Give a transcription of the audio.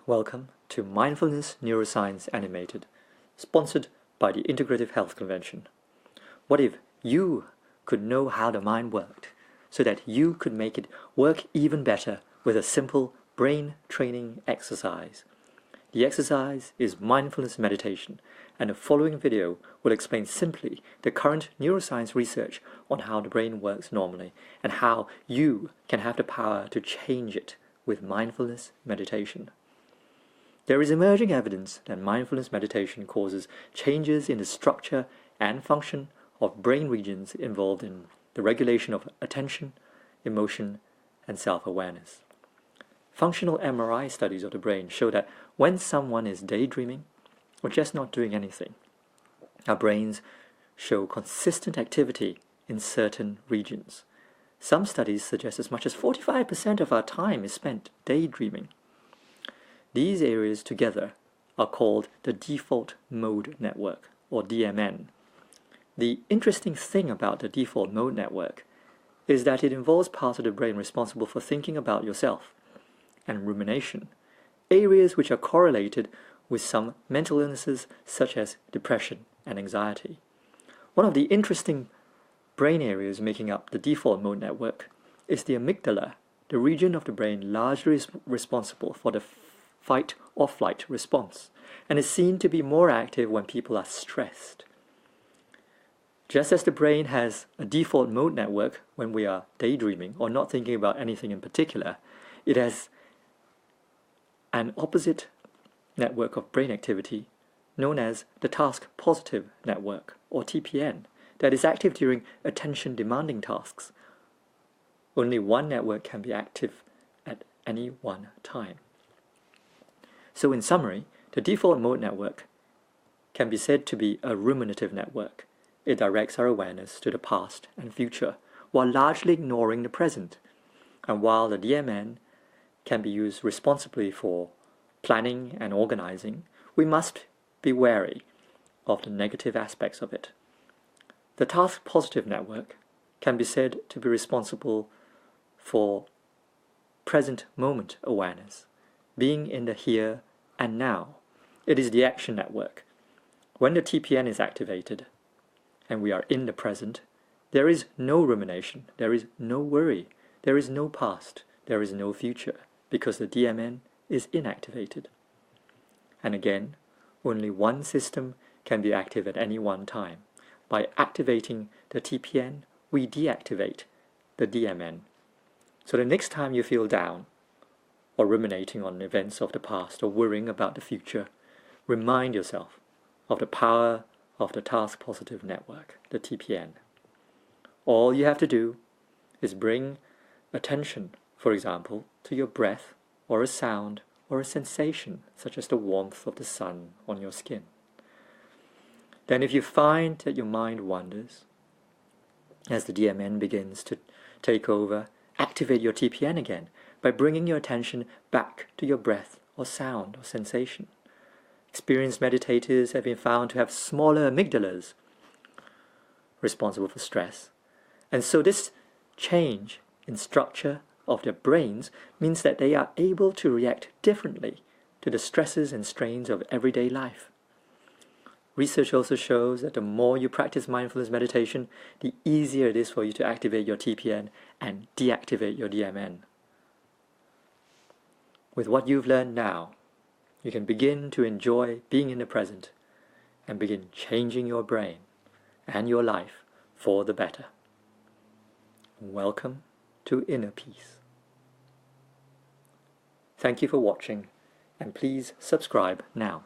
Welcome to Mindfulness Neuroscience Animated, sponsored by the Integrative Health Convention. What if you could know how the mind worked, so that you could make it work even better with a simple brain training exercise? The exercise is mindfulness meditation, and the following video will explain simply the current neuroscience research on how the brain works normally and how you can have the power to change it with mindfulness meditation. There is emerging evidence that mindfulness meditation causes changes in the structure and function of brain regions involved in the regulation of attention, emotion, and self-awareness. Functional MRI studies of the brain show that when someone is daydreaming or just not doing anything, our brains show consistent activity in certain regions. Some studies suggest as much as 45% of our time is spent daydreaming. These areas together are called the default mode network, or DMN. The interesting thing about the default mode network is that it involves parts of the brain responsible for thinking about yourself and rumination, areas which are correlated with some mental illnesses such as depression and anxiety. One of the interesting brain areas making up the default mode network is the amygdala, the region of the brain largely responsible for the fight or flight response, and is seen to be more active when people are stressed. Just as the brain has a default mode network when we are daydreaming or not thinking about anything in particular, it has an opposite network of brain activity known as the task positive network, or TPN, that is active during attention-demanding tasks. Only one network can be active at any one time. So in summary, the default mode network can be said to be a ruminative network. It directs our awareness to the past and future while largely ignoring the present. And while the DMN can be used responsibly for planning and organizing, we must be wary of the negative aspects of it. The task positive network can be said to be responsible for present moment awareness, being in the here and now. It is the action network. When the TPN is activated and we are in the present, there is no rumination, there is no worry, there is no past, there is no future, because the DMN is inactivated. And again, only one system can be active at any one time. By activating the TPN, we deactivate the DMN. So the next time you feel down, or ruminating on events of the past, or worrying about the future, remind yourself of the power of the task positive network, the TPN. All you have to do is bring attention, for example, to your breath, or a sound, or a sensation, such as the warmth of the sun on your skin. Then if you find that your mind wanders, as the DMN begins to take over, activate your TPN again by bringing your attention back to your breath or sound or sensation. Experienced meditators have been found to have smaller amygdalas responsible for stress. And so this change in structure of their brains means that they are able to react differently to the stresses and strains of everyday life. Research also shows that the more you practice mindfulness meditation, the easier it is for you to activate your TPN and deactivate your DMN. With what you've learned now, you can begin to enjoy being in the present and begin changing your brain and your life for the better. Welcome to Inner Peace. Thank you for watching, and please subscribe now.